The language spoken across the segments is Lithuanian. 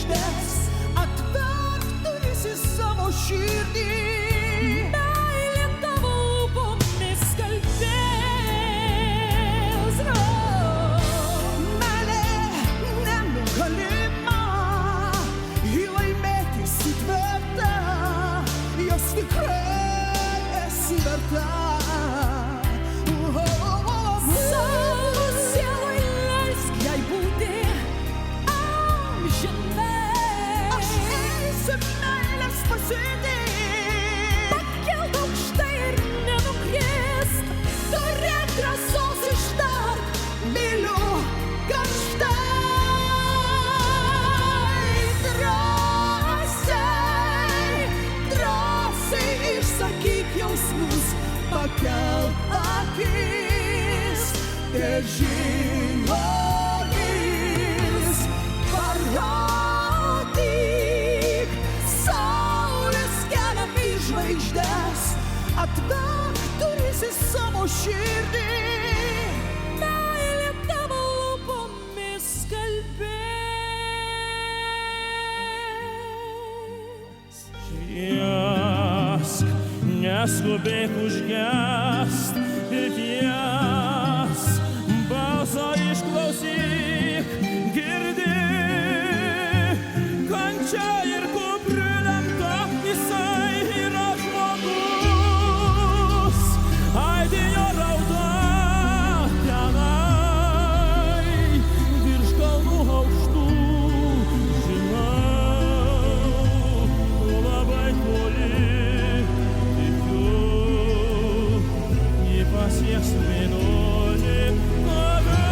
žvaigždes, atverk duris į savo širdį. Meilė tavo lūpomis kalbės. Meilė nenugalima, ji laimėti sutverta, jos tikrai esi verta. Savo sielai leisk jai būti amžinai. Aš eisiu meilės pasėdį. Pakelt aukštai ir nenukrist, Turėk drąsos ištart, myliu karštai. Drąsiai išsakyk jausmus, pakelk akis, težinogis, parodyk saulės kelią į žvaigždes, atverk duris į savo širdį. meilė tavo lūpomis kalbės. Šviesk, neskubėk užgest ir ties balsą išklausyk, girdi kančia ir kupri lemta, jisai yra žmogus, aidi jo rauda tenai virš kalnų aukštų, žinau, labai toli. Pasieks mėnulį tave.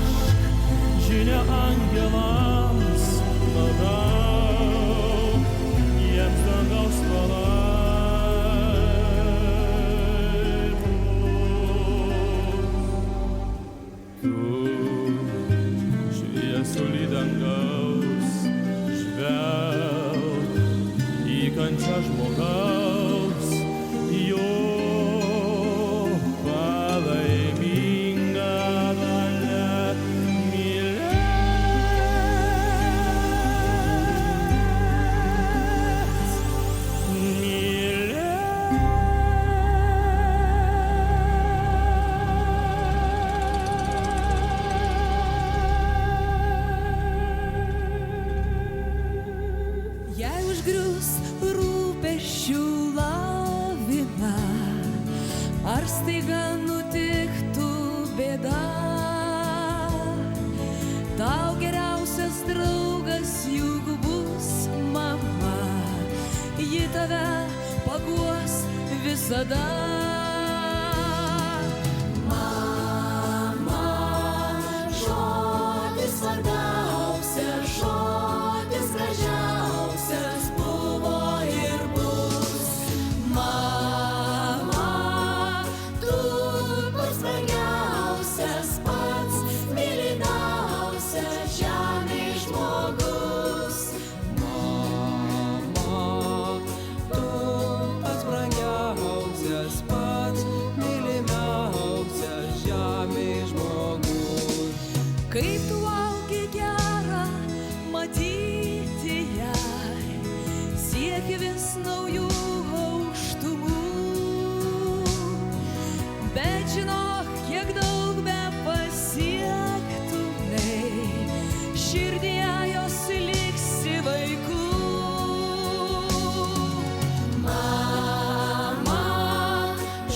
Nešk žinią angelams, maldauk jiems dangaus palaimus. Šviesulį dangaus žvelk į kančią žmogaus, jo palaimingą valią Jei užgrius rūpesčių lavina, ar staiga nutiktų bėda, tau geriausias draugas juk bus mama, ji tave paguos visada. Mama, žodis svarbiausias, žodis gražiausias buvo ir bus. Mama, tu pats brangiausias, pats mylimiausias žemėj žmogus. Mama, tu pats brangiausias, pats mylimiausias žemėj žmogus. Kai tu augi gerą matyti jai, sieki vis naujų aukštumų, bet žinok, kiek daug be pasiektumei, širdyje jos liksi vaikų. Mama,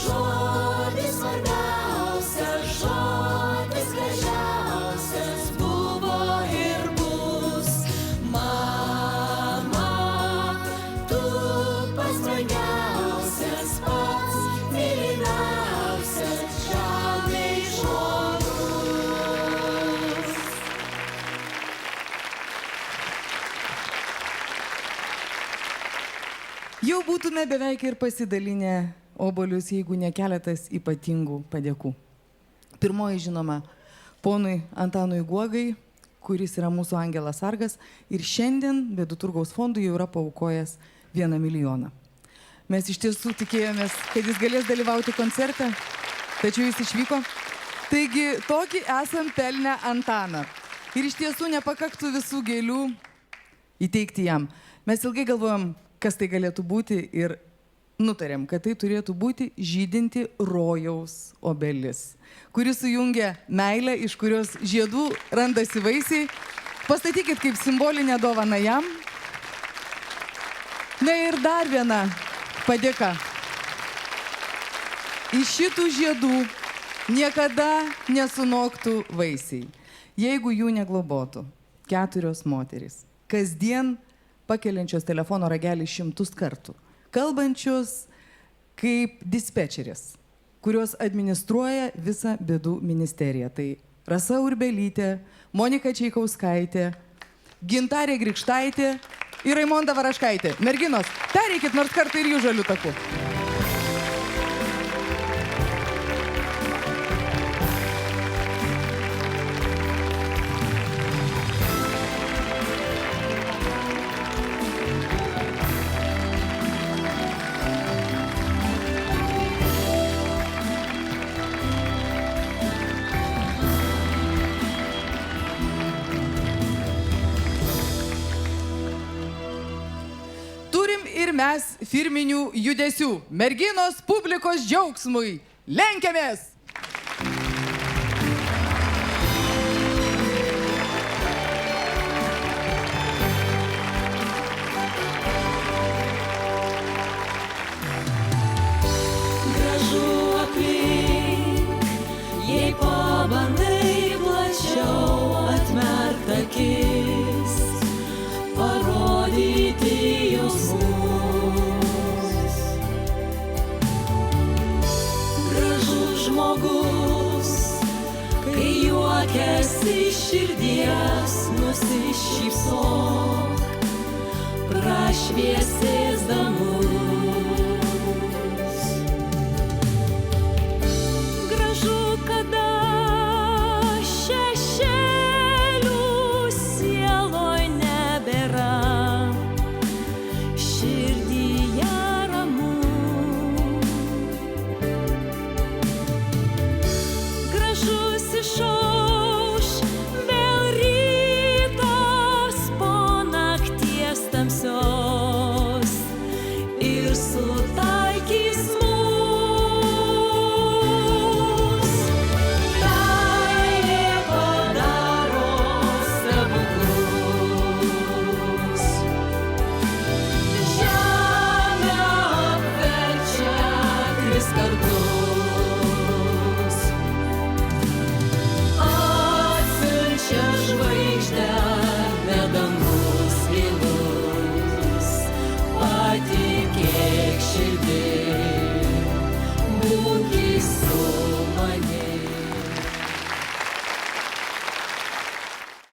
žodis svarbiausias, žodis gražiausias buvo ir bus. Mama, tu pats brangiausias, pats mylimiausias žemėj žmogus. Jau būtume beveik ir pasidalinę obuolius, jeigu ne keletas ypatingų padėkų. Pirmoji, žinoma, ponui Antanui Guogai, kuris yra mūsų angelas sargas ir šiandien Bėdų turgaus fondui jau yra paaukojęs 1 milijoną. Mes iš tiesų tikėjomės, kad jis galės dalyvauti koncerte, tačiau jis išvyko. Taigi, tokį esam pelnę Antaną. Ir iš tiesų nepakaktų visų gėlių įteikti jam. Mes ilgai galvojom, kas tai galėtų būti ir nutarėm, kad tai turėtų būti žydinti rojaus obelis, kuris sujungia meilę, iš kurios žiedų randasi vaisiai. Pastatykit kaip simbolinę dovaną jam. Na ir dar viena padėka. Iš šitų žiedų niekada nesunoktų vaisiai, jeigu jų neglobotų 4 moterys, kasdien pakeliančios telefono ragelį 100 kartų, kalbančios kaip dispečerės, kurios administruoja visą bėdų ministeriją. Tai Rasa Urbelytė, Monika Čeikauskaitė, Gintarė Grikštaitė ir Raimonda Varaškaitė. Merginos, pereikit nors kartą ir jų žalių takų. Ir mes firminių judesių. Merginos publikos džiaugsmui. Lenkiamės! Gražu aplink, jei pabandai plačiau atmerkt akis, parodyti jausmus. Žmogus, kai juokiasi iš širdies, nusišypsok, prašviesi